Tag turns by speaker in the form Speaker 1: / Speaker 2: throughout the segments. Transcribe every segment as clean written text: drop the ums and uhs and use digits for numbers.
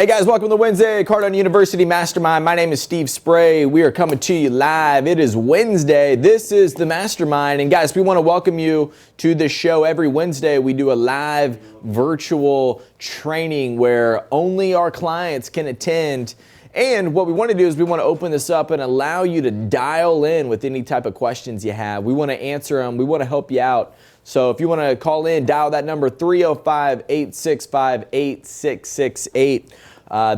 Speaker 1: Hey guys, welcome to Wednesday, Cardone University Mastermind. My name is Steve Spray. We are coming to you live. It is Wednesday. This is the Mastermind. And guys, we want to welcome you to this show. Every Wednesday, we do a live virtual training where only our clients can attend. And what we want to do is we want to open this up and allow you to dial in with any type of questions you have. We want to answer them. We want to help you out. So if you want to call in, dial that number 305-865-8668.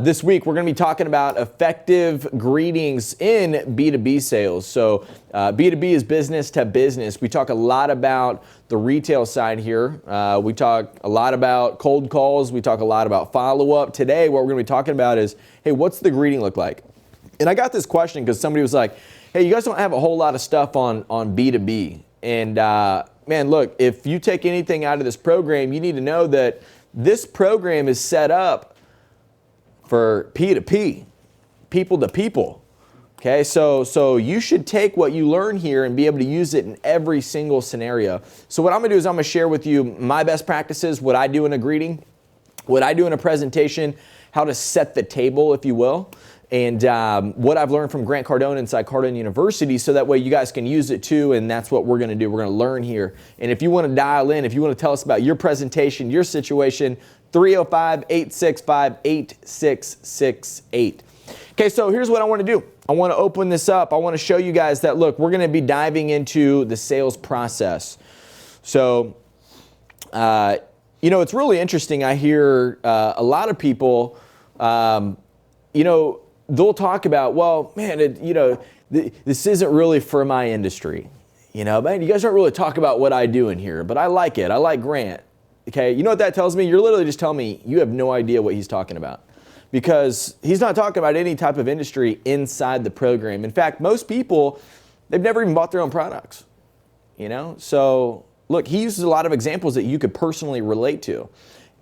Speaker 1: This week, we're going to be talking about effective greetings in B2B sales. So B2B is business to business. We talk a lot about the retail side here. We talk a lot about cold calls. We talk a lot about follow-up. Today, what we're going to be talking about is, hey, what's the greeting look like? And I got this question because somebody was like, hey, you guys don't have a whole lot of stuff on B2B. And man, look, if you take anything out of this program, you need to know that this program is set up for P2P, people to people. Okay, so you should take what you learn here and be able to use it in every single scenario. So what I'm gonna do is I'm gonna share with you my best practices, what I do in a greeting, what I do in a presentation, how to set the table, if you will, and what I've learned from Grant Cardone inside Cardone University, so that way you guys can use it too, and that's what we're gonna do. We're gonna learn here. And if you wanna dial in, if you wanna tell us about your presentation, your situation, 305-865-8668. Okay, so here's what I want to do. I want to open this up. I want to show you guys that, look, we're going to be diving into the sales process. So, it's really interesting. I hear a lot of people, they'll talk about, well, man, this isn't really for my industry. Man, you guys aren't really talking about what I do in here, but I like it. I like Grant. Okay, you know what that tells me? You're literally just telling me you have no idea what he's talking about, because he's not talking about any type of industry inside the program. In fact, most people, they've never even bought their own products, So look, he uses a lot of examples that you could personally relate to.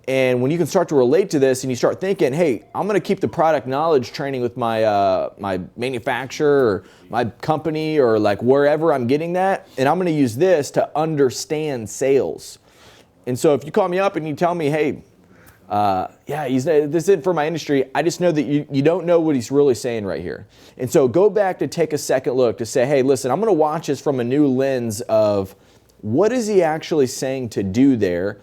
Speaker 1: And when you can start to relate to this and you start thinking, hey, I'm going to keep the product knowledge training with my my manufacturer or my company or like wherever I'm getting that, and I'm going to use this to understand sales. And so if you call me up and you tell me, hey, this isn't for my industry, I just know that you don't know what he's really saying right here. And so go back to take a second look to say, hey, listen, I'm going to watch this from a new lens of what is he actually saying to do there?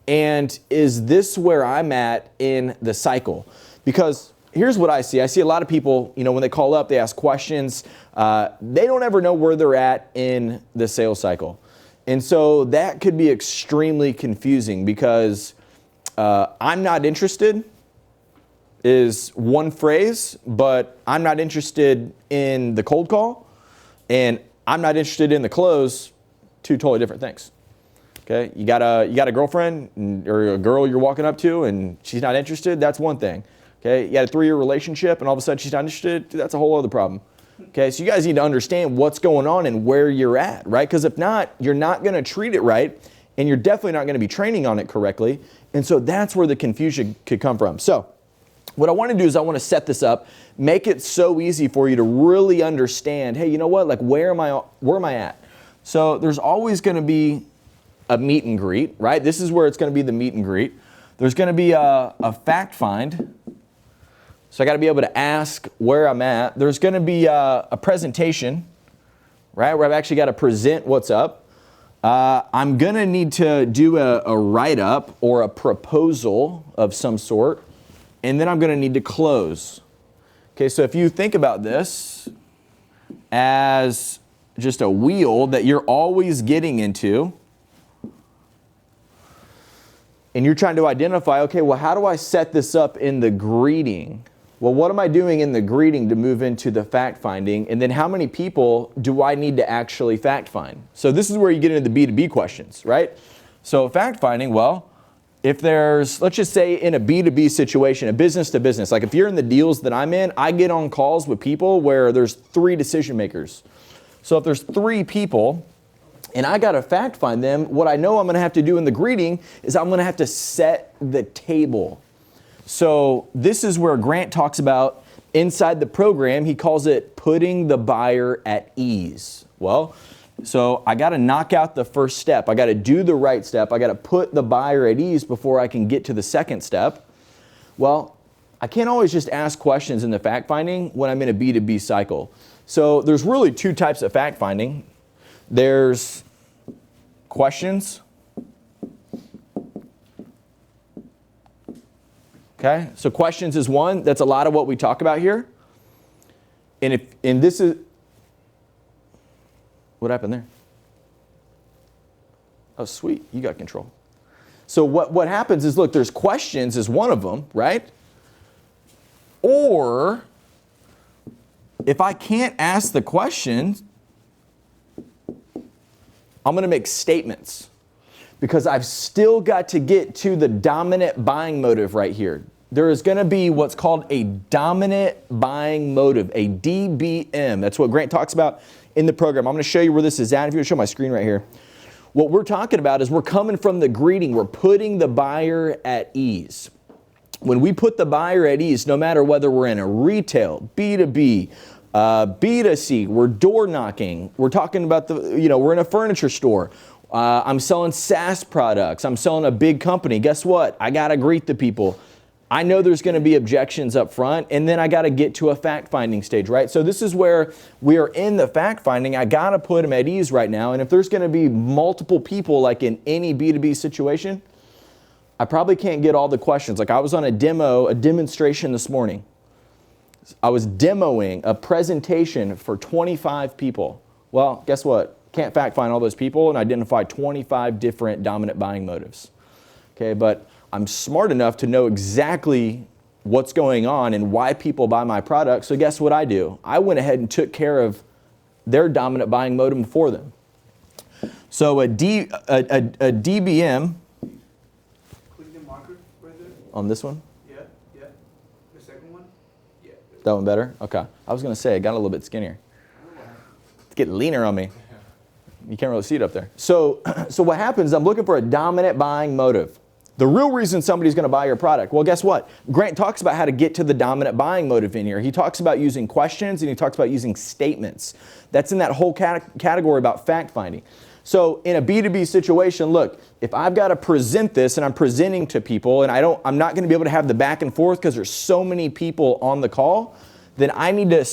Speaker 1: And is this where I'm at in the cycle? Because here's what I see. I see a lot of people, when they call up, they ask questions. They don't ever know where they're at in the sales cycle. And so that could be extremely confusing, because I'm not interested is one phrase, but I'm not interested in the cold call and I'm not interested in the close, two totally different things. Okay, you got a girlfriend or a girl you're walking up to and she's not interested, that's one thing. Okay, you got a 3-year relationship and all of a sudden she's not interested, that's a whole other problem. Okay, so you guys need to understand what's going on and where you're at, right? Because if not, you're not going to treat it right, and you're definitely not going to be training on it correctly. And so that's where the confusion could come from. So what I want to do is I want to set this up, make it so easy for you to really understand, hey, you know what? Like, where am I at? So there's always going to be a meet and greet, right? This is where it's going to be the meet and greet. There's going to be a fact find. So I got to be able to ask where I'm at. There's going to be a presentation, right, where I've actually got to present what's up. I'm going to need to do a write-up or a proposal of some sort, and then I'm going to need to close. Okay, so if you think about this as just a wheel that you're always getting into, and you're trying to identify, okay, well, how do I set this up in the greeting? Well, what am I doing in the greeting to move into the fact finding? And then how many people do I need to actually fact find? So this is where you get into the B2B questions, right? So fact finding, well, if there's, let's just say in a B2B situation, a business to business, like if you're in the deals that I'm in, I get on calls with people where there's 3 decision makers. So if there's 3 people and I got to fact find them, what I know I'm going to have to do in the greeting is I'm going to have to set the table. So this is where Grant talks about inside the program, he calls it putting the buyer at ease. Well, So I got to knock out the first step. I got to do the right step. I got to put the buyer at ease before I can get to the second step. Well, I can't always just ask questions in the fact finding when I'm in a B2B cycle. So there's really two types of fact finding. There's questions. Okay, so questions is one. That's a lot of what we talk about here. And this is, what happened there? Oh, sweet, you got control. So what happens is, look, there's questions is one of them, right? Or if I can't ask the question, I'm going to make statements because I've still got to get to the dominant buying motive right here. There is going to be what's called a dominant buying motive, a DBM. That's what Grant talks about in the program. I'm going to show you where this is at. If you want to show my screen right here. What we're talking about is we're coming from the greeting. We're putting the buyer at ease. When we put the buyer at ease, no matter whether we're in a retail, B2B, B2C, we're door knocking, we're talking about we're in a furniture store, I'm selling SaaS products, I'm selling a big company. Guess what? I got to greet the people. I know there's going to be objections up front, and then I got to get to a fact-finding stage, right? So this is where we are in the fact-finding. I got to put them at ease right now, and if there's going to be multiple people, like in any B2B situation, I probably can't get all the questions. Like I was on a demonstration this morning. I was demoing a presentation for 25 people. Well, guess what? Can't fact-find all those people and identify 25 different dominant buying motives. Okay, but I'm smart enough to know exactly what's going on and why people buy my product. So guess what I do? I went ahead and took care of their dominant buying motive for them. So a DBM.
Speaker 2: Click the marker right there.
Speaker 1: On this one?
Speaker 2: Yeah. The second one? Yeah.
Speaker 1: That one better? Okay. I was going to say it got a little bit skinnier. It's getting leaner on me. You can't really see it up there. So what happens, I'm looking for a dominant buying motive. The real reason somebody's going to buy your product. Well, guess what? Grant talks about how to get to the dominant buying motive in here. He talks about using questions and he talks about using statements. That's in that whole category about fact finding. So in a B2B situation, look, if I've got to present this and I'm presenting to people and I'm not going to be able to have the back and forth because there's so many people on the call, then I need to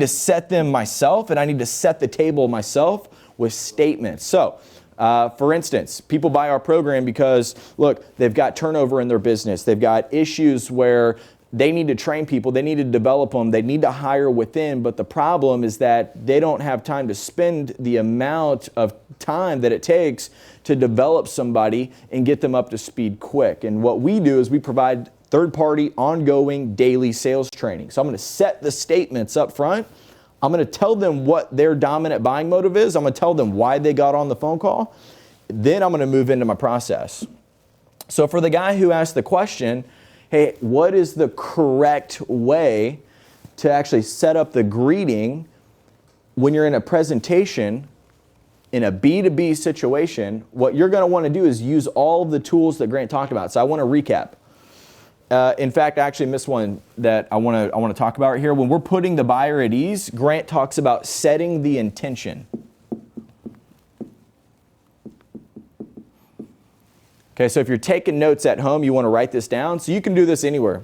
Speaker 1: set them myself and I need to set the table myself with statements. So for instance, people buy our program because, look, they've got turnover in their business. They've got issues where they need to train people. They need to develop them. They need to hire within. But the problem is that they don't have time to spend the amount of time that it takes to develop somebody and get them up to speed quick. And what we do is we provide third-party, ongoing, daily sales training. So I'm going to set the statements up front. I'm going to tell them what their dominant buying motive is. I'm going to tell them why they got on the phone call. Then I'm going to move into my process. So for the guy who asked the question, hey, what is the correct way to actually set up the greeting when you're in a presentation in a B2B situation? What you're going to want to do is use all of the tools that Grant talked about. So I want to recap. In fact, I actually missed one that I want to talk about right here. When we're putting the buyer at ease, Grant talks about setting the intention. Okay, so if you're taking notes at home, you want to write this down. So you can do this anywhere.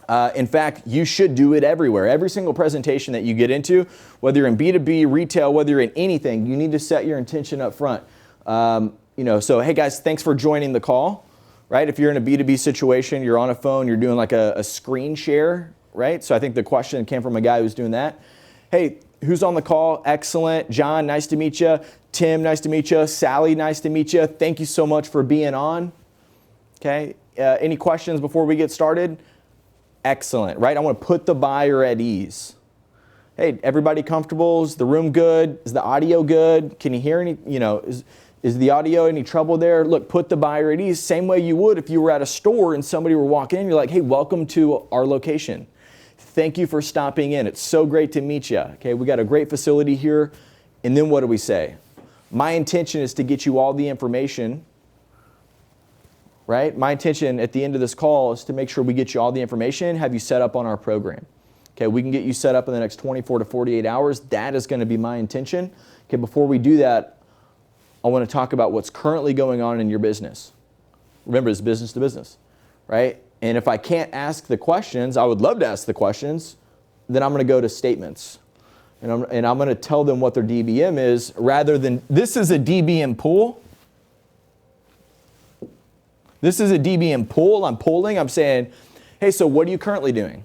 Speaker 1: In fact, you should do it everywhere. Every single presentation that you get into, whether you're in B2B, retail, whether you're in anything, you need to set your intention up front. So hey guys, thanks for joining the call. Right? If you're in a B2B situation, you're on a phone, you're doing like a screen share, right? So I think the question came from a guy who's doing that. Hey, who's on the call? Excellent. John, nice to meet you. Tim, nice to meet you. Sally, nice to meet you. Thank you so much for being on. Okay. Any questions before we get started? Excellent, right? I want to put the buyer at ease. Hey, everybody comfortable? Is the room good? Is the audio good? Can you hear any, is the audio any trouble there? Look, put the buyer at ease, same way you would if you were at a store and somebody were walking in, you're like, hey, welcome to our location. Thank you for stopping in. It's so great to meet you. Okay, we got a great facility here. And then what do we say? My intention is to get you all the information, right? My intention at the end of this call is to make sure we get you all the information, have you set up on our program. Okay, we can get you set up in the next 24 to 48 hours. That is going to be my intention. Okay, before we do that, I want to talk about what's currently going on in your business. Remember, it's business to business, right? And if I can't ask the questions, I would love to ask the questions, then I'm going to go to statements. And I'm going to tell them what their DBM is rather than, this is a DBM pool. This is a DBM pool. I'm polling. I'm saying, hey, so what are you currently doing?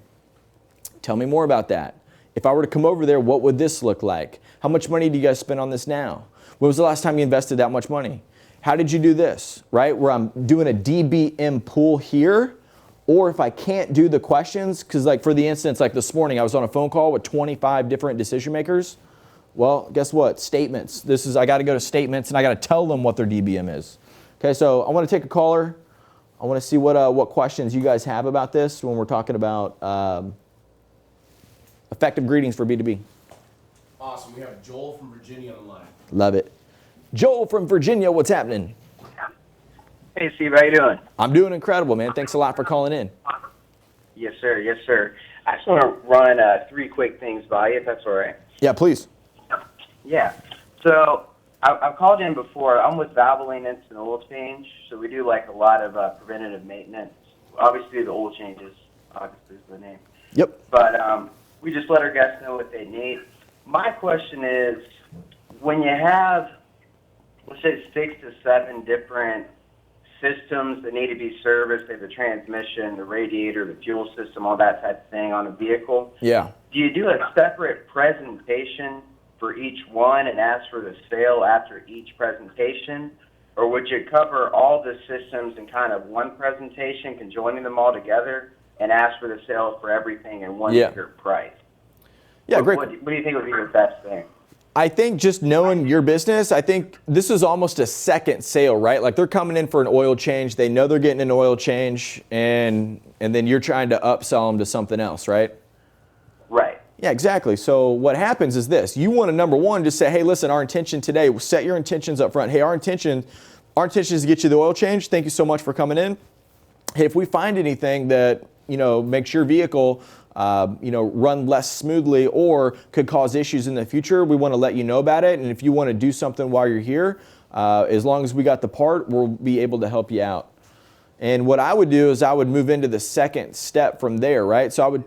Speaker 1: Tell me more about that. If I were to come over there, what would this look like? How much money do you guys spend on this now? When was the last time you invested that much money? How did you do this, right? Where I'm doing a DBM pool here, or if I can't do the questions, because like for the instance, like this morning, I was on a phone call with 25 different decision makers. Well, guess what? Statements. I got to go to statements and I got to tell them what their DBM is. Okay, so I want to take a caller. I want to see what questions you guys have about this when we're talking about effective greetings for B2B.
Speaker 3: Awesome. We have Joel from Virginia on the line.
Speaker 1: Love it. Joel from Virginia, what's happening?
Speaker 4: Hey, Steve, how you doing?
Speaker 1: I'm doing incredible, man. Thanks a lot for calling in.
Speaker 4: Yes, sir. Yes, sir. I just want to run 3 quick things by you, if that's all right.
Speaker 1: Yeah, please.
Speaker 4: Yeah. So I've called in before. I'm with Valvoline Instant Oil Change, so we do like a lot of preventative maintenance. Obviously, the oil changes, obviously, is the name.
Speaker 1: Yep.
Speaker 4: But we just let our guests know what they need. My question is, when you have, let's say, 6 to 7 different systems that need to be serviced, like the transmission, the radiator, the fuel system, all that type of thing on a vehicle,
Speaker 1: Yeah.
Speaker 4: do you do a separate presentation for each one and ask for the sale after each presentation? Or would you cover all the systems in kind of one presentation, conjoining them all together, and ask for the sale for everything in one bigger price?
Speaker 1: Yeah, great.
Speaker 4: What do you think would be your best thing?
Speaker 1: I think just knowing your business, I think this is almost a second sale, right? Like they're coming in for an oil change. They know they're getting an oil change, and then you're trying to upsell them to something else, right?
Speaker 4: Right.
Speaker 1: Yeah, exactly. So what happens is this. You want to, number one, just say, hey, listen, our intention today, set your intentions up front. Hey, our intention is to get you the oil change. Thank you so much for coming in. Hey, if we find anything that, makes your vehicle run less smoothly or could cause issues in the future, we want to let you know about it. And if you want to do something while you're here, as long as we got the part, we'll be able to help you out. And what I would do is I would move into the second step from there, right? So I would,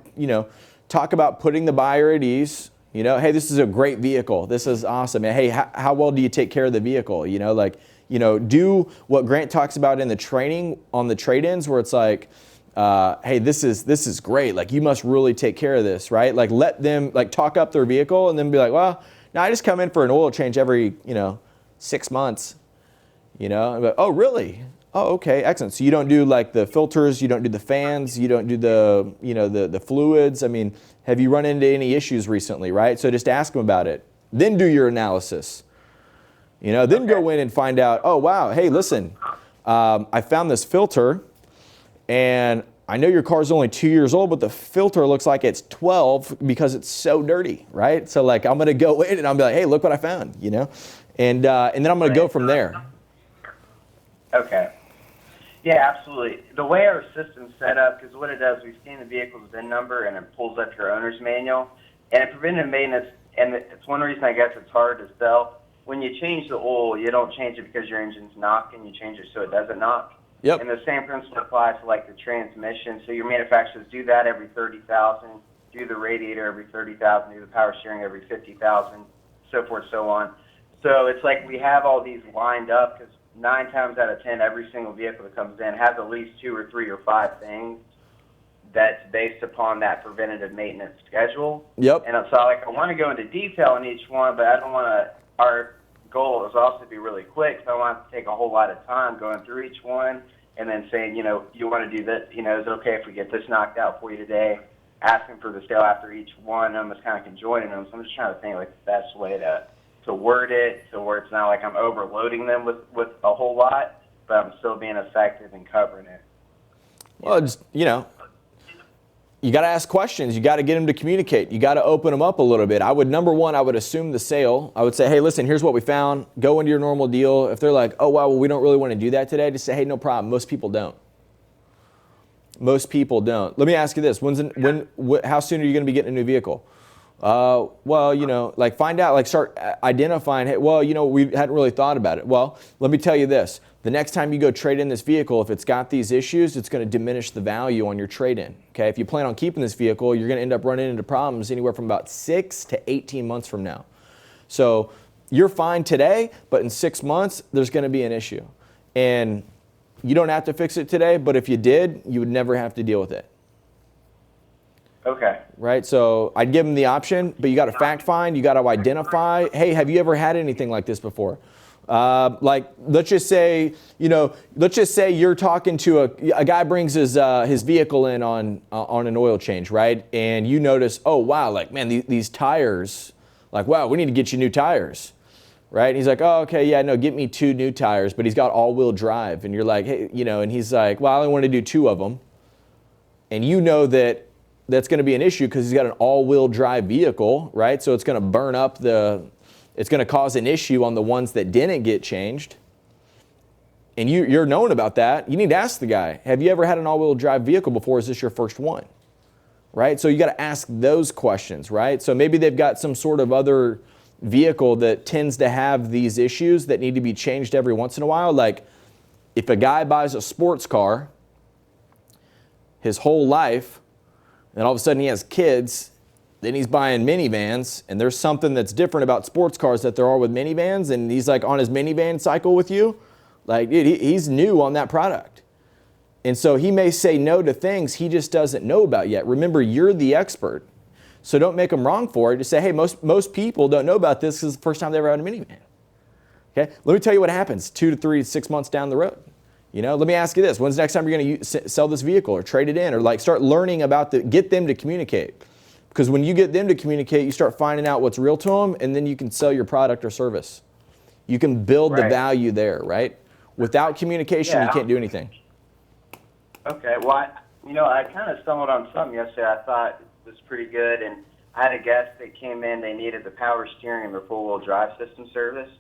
Speaker 1: talk about putting the buyer at ease. Hey, this is a great vehicle. This is awesome. And hey, how well do you take care of the vehicle? Do what Grant talks about in the training on the trade-ins, where it's like, hey, this is great. Like, you must really take care of this, right? Like, let them talk up their vehicle and then be like, well, no, I just come in for an oil change every 6 months. But, oh, really? Oh, okay, excellent. So you don't do like the filters, you don't do the fans, you don't do the the fluids. I mean, have you run into any issues recently, right? So just ask them about it. Then do your analysis. Then go in and find out, oh, wow, hey, listen, I found this filter, and I know your car's only 2 years old, but the filter looks like it's 12 because it's so dirty, right? So like, I'm gonna go in and I'll be like, hey, look what I found, and then I'm gonna go from there.
Speaker 4: Okay. Yeah, absolutely. The way our system's set up, because what it does, we scan the vehicle's VIN number and it pulls up your owner's manual. And in preventive maintenance, and it's one reason I guess it's hard to sell, when you change the oil, you don't change it because your engine's knocking, you change it so it doesn't knock.
Speaker 1: Yep.
Speaker 4: And the same principle applies to like the transmission. So your manufacturers do that every 30,000, do the radiator every 30,000, do the power steering every 50,000, so forth, so on. So it's like we have all these lined up because 9 times out of 10, every single vehicle that comes in has at least 2 or 3 or 5 things that's based upon that preventative maintenance schedule.
Speaker 1: Yep.
Speaker 4: And so I want to go into detail on each one, but I don't want to. Our goal is also to be really quick, so I want to take a whole lot of time going through each one and then saying, you want to do this. Is it okay if we get this knocked out for you today? Asking for the sale after each one, almost kind of conjoining them. So I'm just trying to think like the best way to word it so where it's not like I'm overloading them with a whole lot, but I'm still being effective in covering it.
Speaker 1: Well, just, you got to ask questions. You got to get them to communicate. You got to open them up a little bit. Number one, I would assume the sale. I would say, hey, listen, here's what we found. Go into your normal deal. If they're like, oh, wow, well, we don't really want to do that today, just say, hey, no problem. Most people don't. Most people don't. Let me ask you this. How soon are you going to be getting a new vehicle? Find out, start identifying, hey, we hadn't really thought about it. Well, let me tell you this. the next time you go trade in this vehicle, if it's got these issues, it's going to diminish the value on your trade-in. Okay, if you plan on keeping this vehicle, you're going to end up running into problems anywhere from about 6 to 18 months from now. So you're fine today, but in 6 months, there's going to be an issue. And you don't have to fix it today, but if you did, you would never have to deal with it.
Speaker 4: Okay.
Speaker 1: Right? So I'd give them the option, but you got to fact find, you got to identify, hey, have you ever had anything like this before? Like, let's just say you're talking to a guy brings his vehicle in on an oil change, right? And you notice, oh, wow, like, man, these tires, like, wow, we need to get you new tires, right? And he's like, oh, okay, yeah, no, get me 2 new tires, but he's got all-wheel drive. And you're like, hey, and he's like, well, I only want to do 2 of them. And you know that's going to be an issue because he's got an all-wheel drive vehicle, right? So it's going to burn up it's going to cause an issue on the ones that didn't get changed. And you're knowing about that. You need to ask the guy, have you ever had an all-wheel drive vehicle before? Is this your first one? Right? So you got to ask those questions, right? So maybe they've got some sort of other vehicle that tends to have these issues that need to be changed every once in a while. Like if a guy buys a sports car his whole life, and all of a sudden he has kids, then he's buying minivans, and there's something that's different about sports cars that there are with minivans, and he's like on his minivan cycle with you. Like, dude, he's new on that product. And so he may say no to things he just doesn't know about yet. Remember, you're the expert. So don't make him wrong for it. Just say, hey, most people don't know about this because it's the first time they ever had a minivan. Okay? Let me tell you what happens 2 to 3 to 6 months down the road. Let me ask you this. When's the next time you're going to sell this vehicle or trade it in or like start learning about get them to communicate? Because when you get them to communicate, you start finding out what's real to them, and then you can sell your product or service. You can build the value there, right? Without communication, you can't do anything.
Speaker 4: Okay. Well, I kind of stumbled on something yesterday I thought was pretty good, and I had a guest that came in. They needed the power steering and the four-wheel drive system service.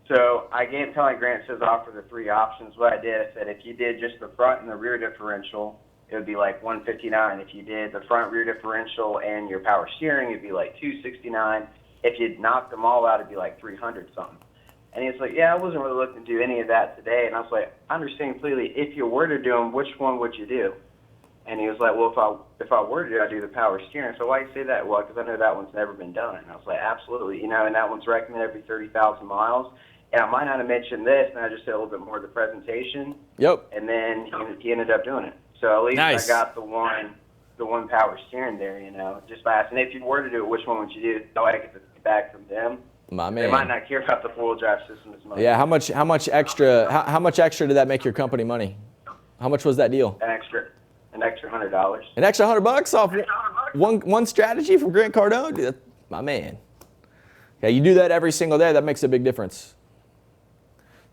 Speaker 4: So I gave Tony Grant says offer the 3 options. What I did, I said if you did just the front and the rear differential, it would be like $159. If you did the front rear differential and your power steering, it'd be like $269. If you knocked them all out, it'd be like $300 something. And he was like, yeah, I wasn't really looking to do any of that today. And I was like, I understand completely. If you were to do them, which one would you do? And he was like, well, if I were to do it, I'd do the power steering. So why do you say that? Well, because I know that one's never been done. And I was like, absolutely. And that one's recommended every 30,000 miles. And I might not have mentioned this, and I just said a little bit more of the presentation. Yep. And then he ended up doing it. So at least I got the one power steering there, just by asking, if you were to do it, which one would you do? So I get the feedback from them.
Speaker 1: My man.
Speaker 4: They might not care about the four-wheel drive system as much.
Speaker 1: Yeah, how much extra did that make your company money? How much was that deal?
Speaker 4: An extra $100.
Speaker 1: An extra $100 off one strategy from Grant Cardone? Dude, that's my man. Yeah, you do that every single day, that makes a big difference.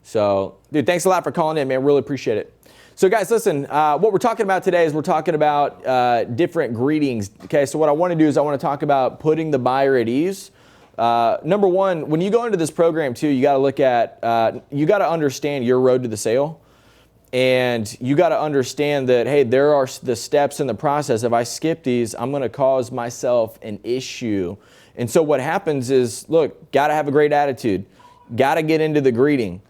Speaker 1: So, dude, thanks a lot for calling in, man. Really appreciate it. So, guys, listen, what we're talking about today is we're talking about different greetings. Okay, so what I want to do is I want to talk about putting the buyer at ease. Number one, when you go into this program, too, you got to look at, you got to understand your road to the sale. And you got to understand that, hey, there are the steps in the process. If I skip these, I'm going to cause myself an issue. And so what happens is, look, got to have a great attitude. Got to get into the greeting.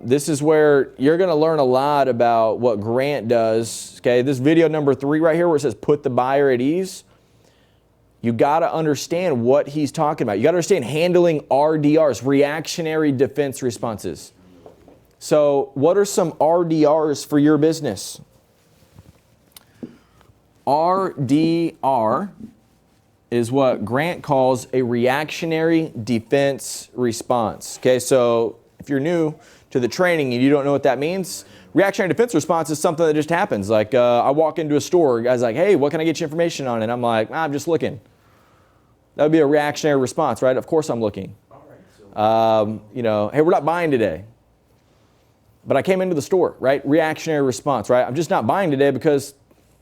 Speaker 1: This is where you're going to learn a lot about what Grant does. Okay, this video number 3 right here where it says put the buyer at ease. You got to understand what he's talking about. You got to understand handling RDRs, reactionary defense responses. So what are some RDRs for your business? RDR is what Grant calls a reactionary defense response. Okay, so if you're new to the training and you don't know what that means, reactionary defense response is something that just happens. Like I walk into a store, guy's like, hey, what can I get you information on? And I'm like, I'm just looking. That would be a reactionary response, right? Of course I'm looking. Hey, we're not buying today. But I came into the store, right? Reactionary response, right? I'm just not buying today because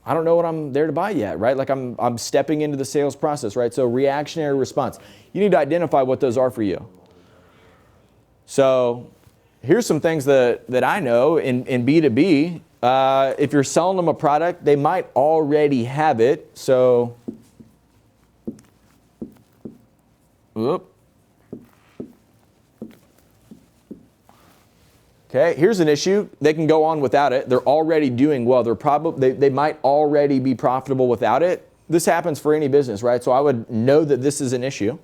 Speaker 1: I don't know what I'm there to buy yet, right? Like I'm stepping into the sales process, right? So reactionary response. You need to identify what those are for you. So here's some things that I know in B2B. If you're selling them a product, they might already have it. So, Okay, here's an issue. They can go on without it. They're already doing well. They might already be profitable without it. This happens for any business, right? So I would know that this is an issue.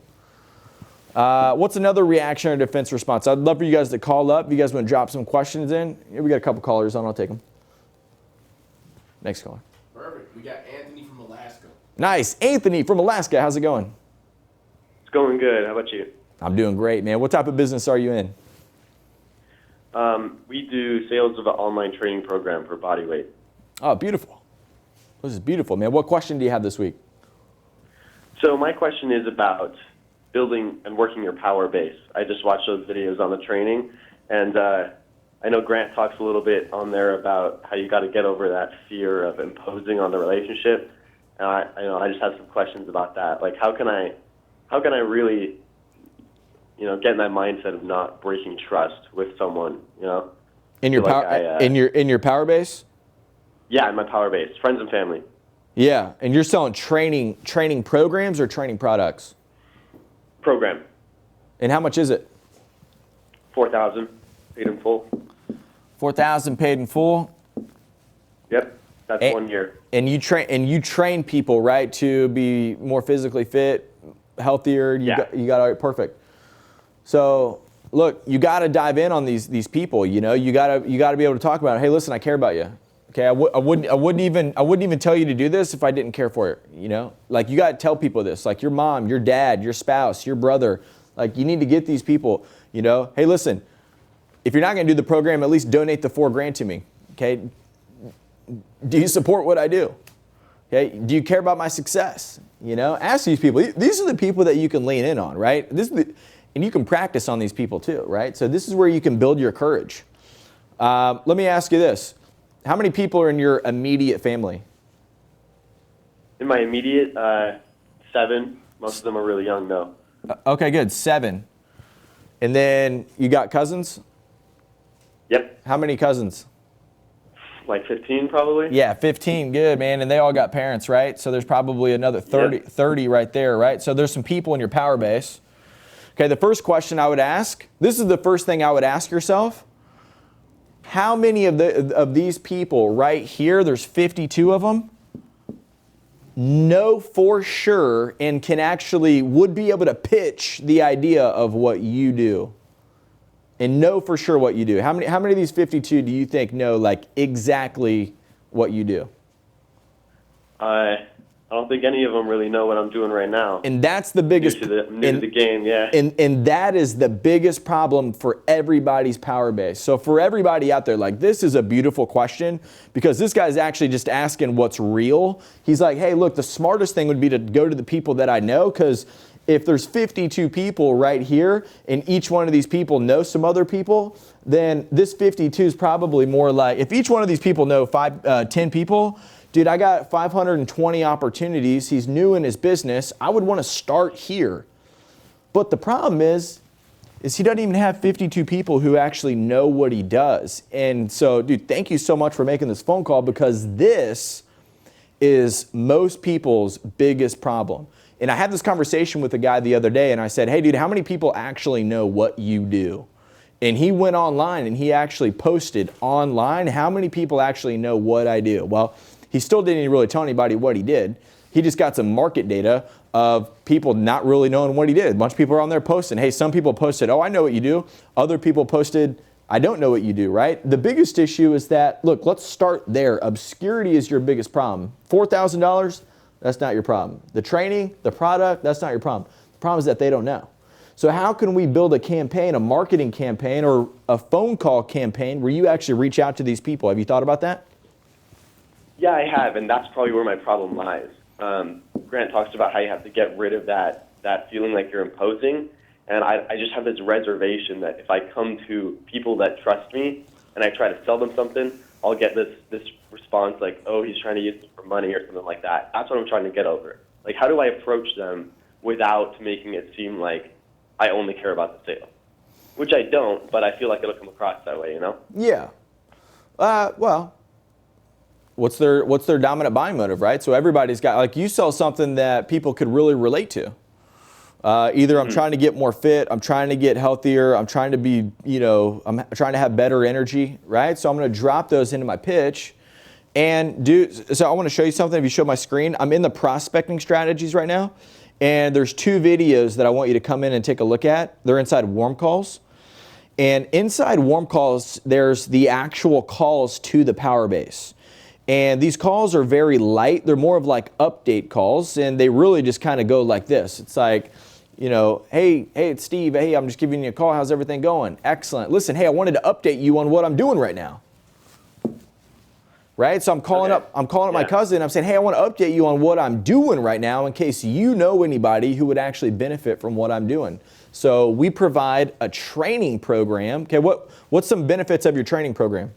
Speaker 1: What's another reaction or defense response? I'd love for you guys to call up. If you guys want to drop some questions in. Here we got a couple callers on. I'll take them. Next caller.
Speaker 3: Perfect. We got Anthony from Alaska.
Speaker 1: Nice. Anthony from Alaska. How's it going?
Speaker 5: It's going good. How about you?
Speaker 1: I'm doing great, man. What type of business are you in?
Speaker 5: We do sales of an online training program for body weight.
Speaker 1: Oh, beautiful. This is beautiful, man. What question do you have this week?
Speaker 5: So my question is about building and working your power base. I just watched those videos on the training, and I know Grant talks a little bit on there about how you got to get over that fear of imposing on the relationship. And I just have some questions about that. Like, how can I really, get in that mindset of not breaking trust with someone,
Speaker 1: In your in your power base?
Speaker 5: Yeah, in my power base, friends and family.
Speaker 1: Yeah, and you're selling training programs or training products?
Speaker 5: Program.
Speaker 1: And how much is it?
Speaker 5: $4,000 paid in full.
Speaker 1: $4,000 paid in full.
Speaker 5: Yep, that's 1 year.
Speaker 1: And you train people, right, to be more physically fit, healthier. You got all right, perfect. So look, you got to dive in on these people. You got to be able to talk about it. Hey, listen, I care about you. Okay, I wouldn't even tell you to do this if I didn't care for it. Like, you got to tell people this. Like, your mom, your dad, your spouse, your brother. Like, you need to get these people. Hey, listen, if you're not going to do the program, at least donate the $4,000 to me. Okay. Do you support what I do? Okay. Do you care about my success? Ask these people. These are the people that you can lean in on, right? And you can practice on these people too, right? So this is where you can build your courage. Let me ask you this. How many people are in your immediate family?
Speaker 5: In my immediate, 7. Most of them are really young, though.
Speaker 1: Okay, good. 7. And then you got cousins?
Speaker 5: Yep.
Speaker 1: How many cousins?
Speaker 5: Like 15, probably?
Speaker 1: Yeah, 15. Good, man. And they all got parents, right? So there's probably another 30 right there, right? So there's some people in your power base. Okay, the first question I would ask, this is the first thing I would ask yourself. How many of these people right here, there's 52 of them, know for sure and would be able to pitch the idea of what you do? And know for sure what you do. How many of these 52 do you think know like exactly what you do?
Speaker 5: I don't think any of them really know what I'm doing right now.
Speaker 1: And that's the biggest...
Speaker 5: New to the game, yeah.
Speaker 1: And that is the biggest problem for everybody's power base. So for everybody out there, like, this is a beautiful question because this guy's actually just asking what's real. He's like, hey, look, the smartest thing would be to go to the people that I know, because if there's 52 people right here and each one of these people know some other people, then this 52 is probably more like, if each one of these people know 10 people, dude, I got 520 opportunities. He's new in his business. I would want to start here. But the problem is he doesn't even have 52 people who actually know what he does. And so, dude, thank you so much for making this phone call, because this is most people's biggest problem. And I had this conversation with a guy the other day, and I said, hey, dude, how many people actually know what you do? And he went online and he actually posted online, how many people actually know what I do? Well, he still didn't really tell anybody what he did. He just got some market data of people not really knowing what he did. A bunch of people are on there posting. Hey, some people posted, oh, I know what you do. Other people posted, I don't know what you do, right? The biggest issue is that, look, let's start there. Obscurity is your biggest problem. $4,000, that's not your problem. The training, the product, that's not your problem. The problem is that they don't know. So how can we build a campaign, a marketing campaign, or a phone call campaign where you actually reach out to these people? Have you thought about that?
Speaker 5: Yeah, I have, and that's probably where my problem lies. Grant talks about how you have to get rid of that feeling like you're imposing, and I just have this reservation that if I come to people that trust me and I try to sell them something, I'll get this response like, oh, he's trying to use it for money or something like that. That's what I'm trying to get over. Like, how do I approach them without making it seem like I only care about the sale? Which I don't, but I feel like it'll come across that way,
Speaker 1: Yeah. Well, what's their dominant buying motive, right? So everybody's got, like, you sell something that people could really relate to. Either I'm trying to get more fit, I'm trying to get healthier, I'm trying to be, I'm trying to have better energy, right? So I'm going to drop those into my pitch. And so I want to show you something. If you show my screen, I'm in the prospecting strategies right now. And there's 2 videos that I want you to come in and take a look at. They're inside warm calls. And inside warm calls, there's the actual calls to the power base. And these calls are very light. They're more of like update calls. And they really just kind of go like this. It's like, hey, it's Steve. Hey, I'm just giving you a call. How's everything going? Excellent. Listen, hey, I wanted to update you on what I'm doing right now. Right? So I'm calling up my cousin. I'm saying, hey, I want to update you on what I'm doing right now in case you know anybody who would actually benefit from what I'm doing. So we provide a training program. Okay, what's some benefits of your training program?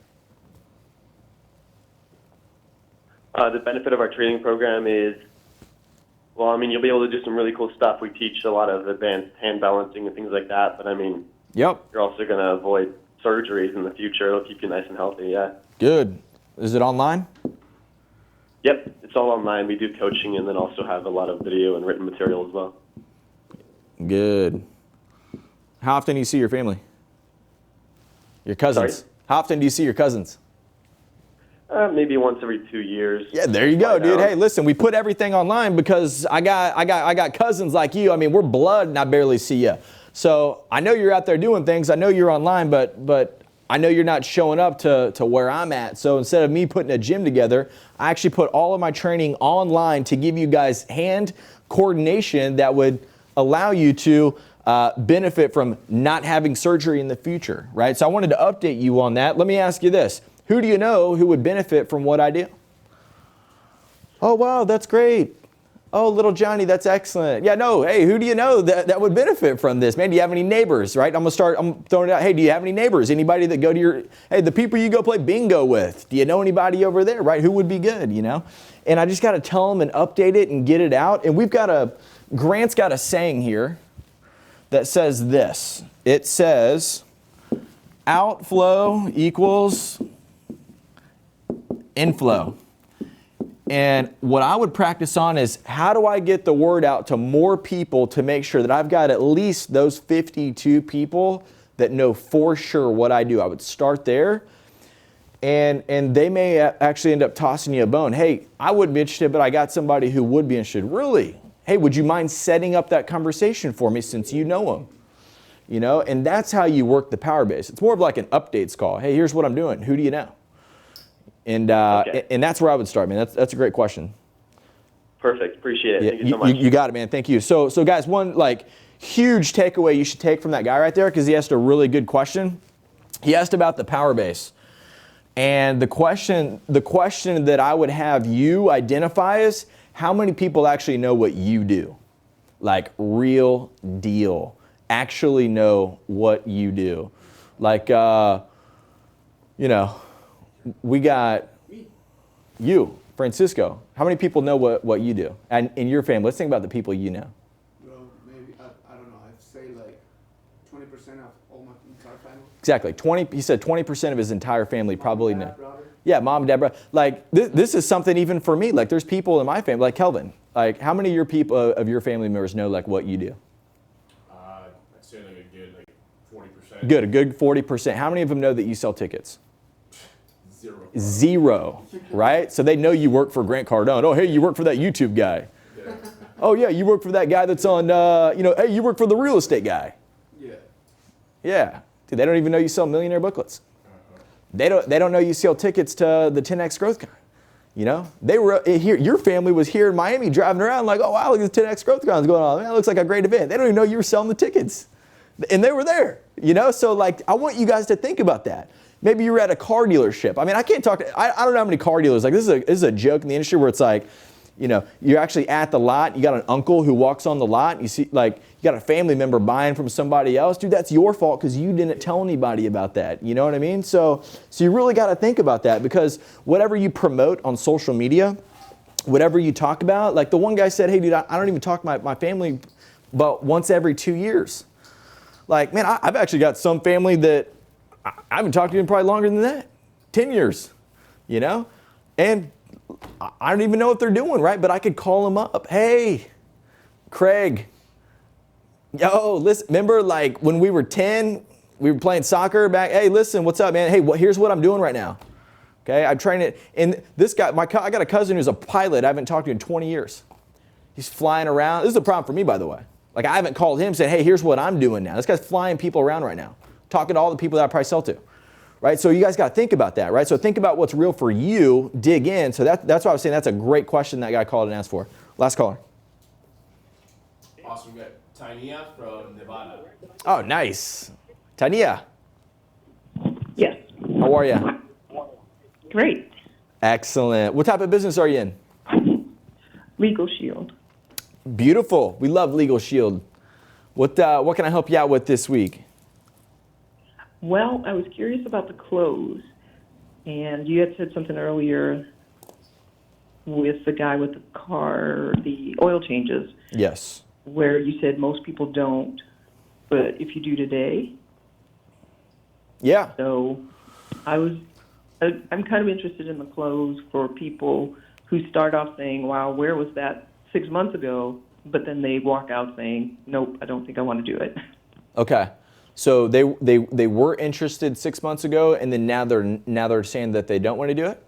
Speaker 5: The benefit of our training program is, you'll be able to do some really cool stuff. We teach a lot of advanced hand balancing and things like that. But
Speaker 1: Yep.
Speaker 5: You're also going to avoid surgeries in the future. It'll keep you nice and healthy. Yeah.
Speaker 1: Good. Is it online?
Speaker 5: Yep, it's all online. We do coaching and then also have a lot of video and written material as well.
Speaker 1: Good. How often do you see your family? Your cousins?
Speaker 5: Sorry?
Speaker 1: How often do you see your cousins?
Speaker 5: Maybe once every 2 years.
Speaker 1: Yeah, there you go, dude. Hey, listen, we put everything online because I got cousins like you. I mean, we're blood and I barely see you. So I know you're out there doing things. I know you're online, but I know you're not showing up to where I'm at. So instead of me putting a gym together, I actually put all of my training online to give you guys hand coordination that would allow you to benefit from not having surgery in the future, right? So I wanted to update you on that. Let me ask you this. Who do you know who would benefit from what I do? Oh, wow, that's great. Oh, little Johnny, that's excellent. Yeah, no, hey, who do you know that would benefit from this? Man, do you have any neighbors, right? I'm throwing it out. Hey, do you have any neighbors? Anybody that go to the people you go play bingo with? Do you know anybody over there, right? Who would be good, And I just got to tell them and update it and get it out. And Grant's got a saying here that says this. It says, outflow equals inflow. And what I would practice on is how do I get the word out to more people to make sure that I've got at least those 52 people that know for sure what I do. I would start there and they may actually end up tossing you a bone. Hey, I wouldn't be interested, but I got somebody who would be interested. Really? Hey, would you mind setting up that conversation for me since you know them? And that's how you work the power base. It's more of like an updates call. Hey, here's what I'm doing. Who do you know? And and that's where I would start, man. That's a great question.
Speaker 5: Perfect. Appreciate it.
Speaker 1: Yeah,
Speaker 5: Thank you so much.
Speaker 1: You got it, man. Thank you. So guys, one huge takeaway you should take from that guy right there, because he asked a really good question. He asked about the power base. And the question that I would have you identify is how many people actually know what you do? Like real deal. Actually know what you do. We got you, Francisco. How many people know what you do? And in your family, let's think about the people you know.
Speaker 2: Well, maybe, I don't know, I'd say 20% of all my entire family.
Speaker 1: Exactly. He said 20% of his entire family probably know.
Speaker 2: Brother.
Speaker 1: Yeah, mom, dad, brother. This is something even for me. There's people in my family, like Kelvin. How many of your family members know what you do?
Speaker 3: I'd say a good 40%.
Speaker 1: Good, a good 40%. How many of them know that you sell tickets?
Speaker 3: Zero.
Speaker 1: Right? So they know you work for Grant Cardone. Oh, hey, you work for that YouTube guy.
Speaker 3: Yeah.
Speaker 1: Oh, yeah, you work for that guy that's on, hey, you work for the real estate guy.
Speaker 2: Yeah.
Speaker 1: Yeah. Dude, they don't even know you sell millionaire booklets. They don't know you sell tickets to the 10X Growth Con. They were here. Your family was here in Miami driving around oh, wow, look at this 10X Growth Con's going on. Man, that looks like a great event. They don't even know you were selling the tickets. And they were there, So I want you guys to think about that. Maybe you were at a car dealership. I mean, I can't talk I don't know how many car dealers. This is a joke in the industry where it's you're actually at the lot. You got an uncle who walks on the lot. And you see, you got a family member buying from somebody else. Dude, that's your fault because you didn't tell anybody about that. You know what I mean? So you really got to think about that, because whatever you promote on social media, whatever you talk about, the one guy said, hey, dude, I don't even talk to my family but once every 2 years. Man, I've actually got some family that I haven't talked to them probably longer than that, 10 years, and I don't even know what they're doing, right? But I could call them up. Hey, Craig, Yo, listen, remember like when we were 10, we were playing soccer back. Hey, listen, what's up, man? Hey, here's what I'm doing right now. Okay, I'm trying to, and this guy, I got a cousin who's a pilot I haven't talked to in 20 years. He's flying around. This is a problem for me, by the way. Like, I haven't called him and said, hey, here's what I'm doing now. This guy's flying people around right now, talking to all the people that I probably sell to, right? So you guys got to think about that, right? So think about what's real for you, dig in. So that's why I was saying that's a great question that guy called and asked for. Last caller.
Speaker 3: Awesome. We got Tania from Nevada.
Speaker 1: Oh, nice. Tania,
Speaker 6: Yes.
Speaker 1: how are you?
Speaker 6: Great.
Speaker 1: Excellent. What type of business are you in?
Speaker 6: Legal Shield.
Speaker 1: Beautiful. We love Legal Shield. What can I help you out with this week?
Speaker 6: Well, I was curious about the close, and you had said something earlier with the guy with the car, the oil changes,
Speaker 1: Yes.
Speaker 6: where you said most people don't, but if you do today.
Speaker 1: Yeah.
Speaker 6: So I'm kind of interested in the close for people who start off saying, wow, where was that 6 months ago? But then they walk out saying, nope, I don't think I want to do it.
Speaker 1: Okay. So they were interested 6 months ago, and then now they're saying that they don't want to do it?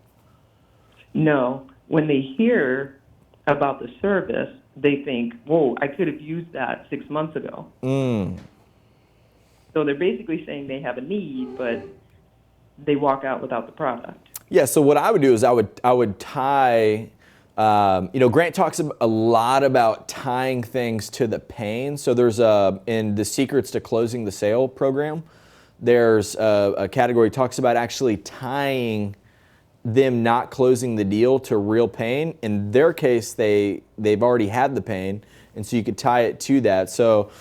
Speaker 6: No. When they hear about the service, they think, whoa, I could have used that 6 months ago. So they're basically saying they have a need, but they walk out without the product.
Speaker 1: Yeah, so what I would do is I would tie, Grant talks a lot about tying things to the pain. So there's in the Secrets to Closing the Sale program, there's a category talks about actually tying them not closing the deal to real pain. In their case, they've already had the pain, and so you could tie it to that. So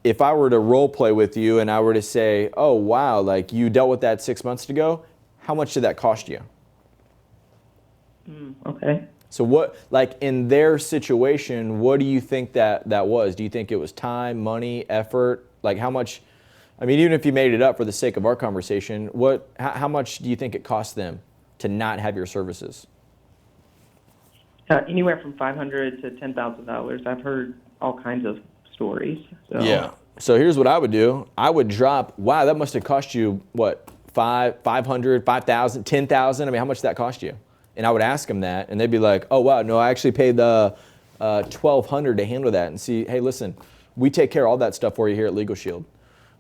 Speaker 1: if I were to role play with you and I were to say, oh, wow, like you dealt with that 6 months ago, how much did that cost you?
Speaker 6: Okay.
Speaker 1: So what, like in their situation, what do you think that was? Do you think it was time, money, effort? Like how much, I mean, even if you made it up for the sake of our conversation, how much do you think it cost them to not have your services?
Speaker 6: Anywhere from $500 to $10,000. I've heard all kinds of stories. So.
Speaker 1: Yeah. So here's what I would do. I would drop, wow, that must have cost you, what, 500, 5,000, 10,000? I mean, how much did that cost you? And I would ask them that, and they'd be like, oh, wow, no, I actually paid the $1,200 to handle that. And see, hey, listen, we take care of all that stuff for you here at Legal Shield.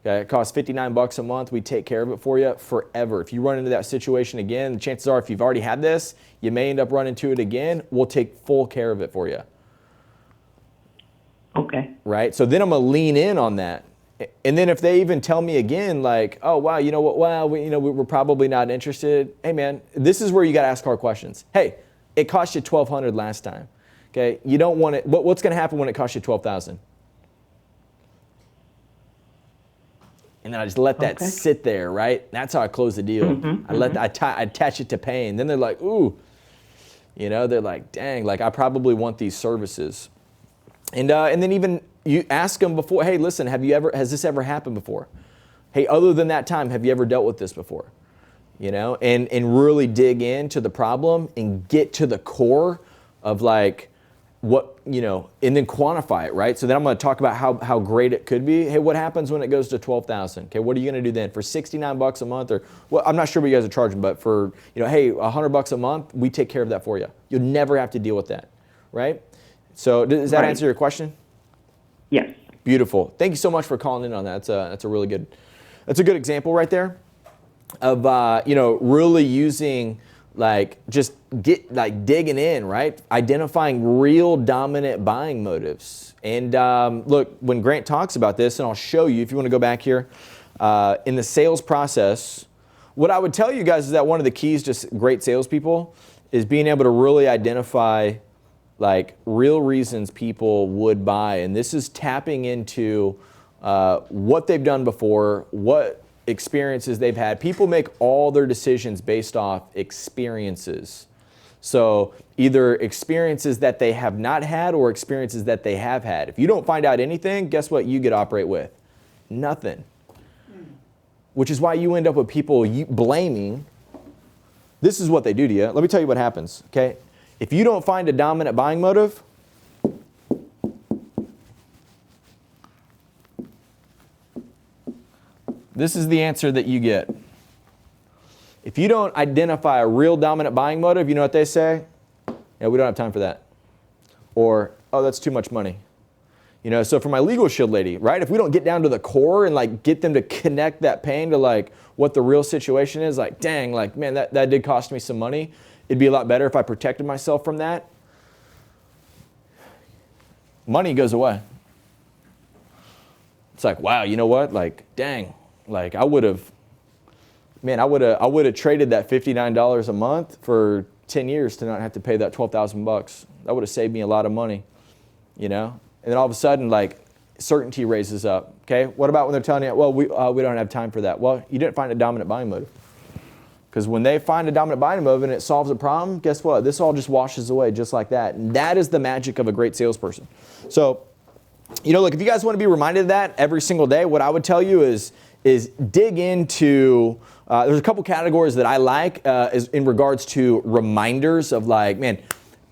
Speaker 1: Okay, it costs $59 a month. We take care of it for you forever. If you run into that situation again, the chances are if you've already had this, you may end up running into it again. We'll take full care of it for you.
Speaker 6: Okay.
Speaker 1: Right? So then I'm going to lean in on that. And then if they even tell me again, like, oh, wow, you know what, well, we're probably not interested. Hey, man, this is where you got to ask hard questions. Hey, it cost you $1,200 last time. Okay, you don't want it. What's going to happen when it costs you $12,000? And then I just let that sit there, right? That's how I close the deal. I attach it to pain. Then they're like, ooh, they're like, dang, like I probably want these services. And then even you ask them before, hey, listen, has this ever happened before? Hey, other than that time, have you ever dealt with this before? And really dig into the problem and get to the core of like what, and then quantify it, right? So then I'm going to talk about how great it could be. Hey, what happens when it goes to 12,000? Okay, what are you going to do then? For $69 a month, or well, I'm not sure what you guys are charging, but for, hey, $100 a month, we take care of that for you. You'll never have to deal with that, right? So does that answer your question?
Speaker 6: Yes.
Speaker 1: Beautiful. Thank you so much for calling in on that. That's a really good, that's a good example right there of, really using just digging in, right? Identifying real dominant buying motives. And look, when Grant talks about this, and I'll show you if you want to go back here, in the sales process, what I would tell you guys is that one of the keys to great salespeople is being able to really identify real reasons people would buy. And this is tapping into what they've done before, what experiences they've had. People make all their decisions based off experiences. So either experiences that they have not had or experiences that they have had. If you don't find out anything, guess what you get to operate with? Nothing. Which is why you end up with people blaming. This is what they do to you. Let me tell you what happens, okay? If you don't find a dominant buying motive, This is the answer that you get. If you don't identify a real dominant buying motive, you know what they say? Yeah, we don't have time for that. Or, oh, that's too much money. You know, so for my Legal Shield lady, right? If we don't get down to the core and like get them to connect that pain to like what the real situation is, like, dang, like, man, that did cost me some money. It'd be a lot better if I protected myself from that. Money goes away. It's like, wow, you know what? Like, dang, like I would have traded that $59 a month for 10 years to not have to pay that $12,000. That would have saved me a lot of money, you know? And then all of a sudden, like, certainty raises up, okay? What about when they're telling you, well, we don't have time for that? Well, you didn't find a dominant buying motive. Because when they find a dominant buying motive and it solves a problem, guess what? This all just washes away just like that. And that is the magic of a great salesperson. So, you know, look, if you guys want to be reminded of that every single day, what I would tell you is dig into, there's a couple categories that I like in regards to reminders of like, man,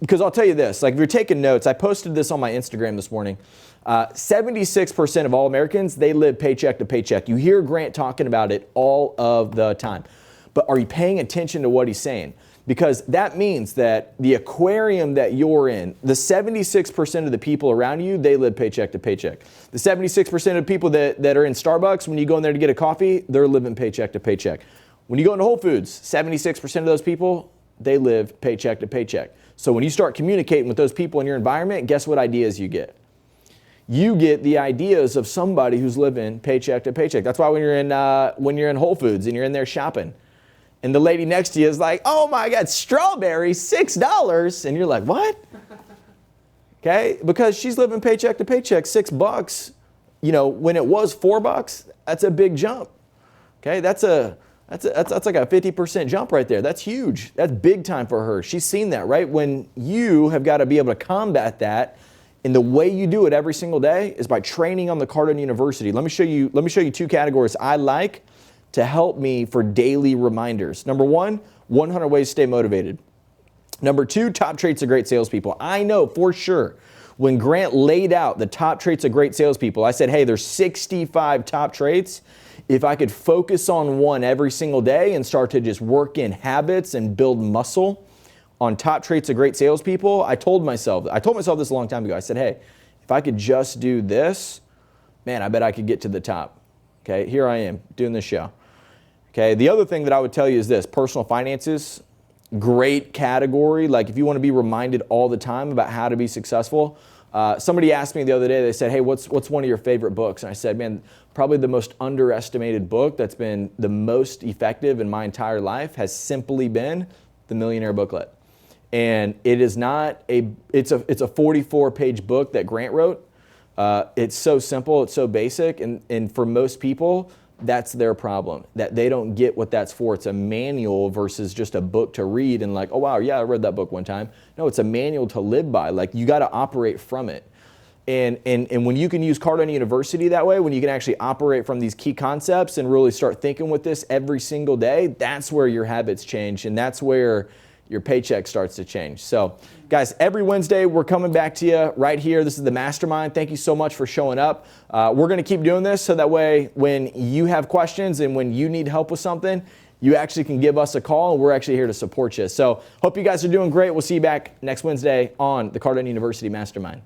Speaker 1: because I'll tell you this, like if you're taking notes, I posted this on my Instagram this morning. 76% of all Americans, they live paycheck to paycheck. You hear Grant talking about it all of the time. But are you paying attention to what he's saying? Because that means that the aquarium that you're in, the 76% of the people around you, they live paycheck to paycheck. The 76% of people that are in Starbucks, when you go in there to get a coffee, they're living paycheck to paycheck. When you go into Whole Foods, 76% of those people, they live paycheck to paycheck. So when you start communicating with those people in your environment, guess what ideas you get? You get the ideas of somebody who's living paycheck to paycheck. That's why when you're in Whole Foods and you're in there shopping, and the lady next to you is like, oh my God, strawberries, $6. And you're like, what? Okay, because she's living paycheck to paycheck, $6. You know, when it was $4, that's a big jump. Okay, that's like a 50% jump right there. That's huge. That's big time for her. She's seen that, right? When you have got to be able to combat that, and the way you do it every single day is by training on the Cardone University. Let me show you two categories I like to help me for daily reminders. Number one, 100 ways to stay motivated. Number two, top traits of great salespeople. I know for sure when Grant laid out the top traits of great salespeople, I said, hey, there's 65 top traits. If I could focus on one every single day and start to just work in habits and build muscle on top traits of great salespeople, I told myself this a long time ago. I said, hey, if I could just do this, man, I bet I could get to the top. Okay, here I am doing this show. Okay, the other thing that I would tell you is this, personal finances, great category. Like if you want to be reminded all the time about how to be successful. Somebody asked me the other day, they said, hey, what's one of your favorite books? And I said, man, probably the most underestimated book that's been the most effective in my entire life has simply been The Millionaire Booklet. And it is not it's a 44-page book that Grant wrote. It's so simple, it's so basic, and for most people, that's their problem, that they don't get what that's for. It's a manual versus just a book to read and like, oh wow, yeah, I read that book one time. No, it's a manual to live by. Like you got to operate from it. And when you can use Cardone University that way, when you can actually operate from these key concepts and really start thinking with this every single day, that's where your habits change, and that's where your paycheck starts to change. So guys, every Wednesday we're coming back to you right here. This is the Mastermind. Thank you so much for showing up. We're gonna keep doing this so that way when you have questions and when you need help with something, you actually can give us a call and we're actually here to support you. So hope you guys are doing great. We'll see you back next Wednesday on the Cardone University Mastermind.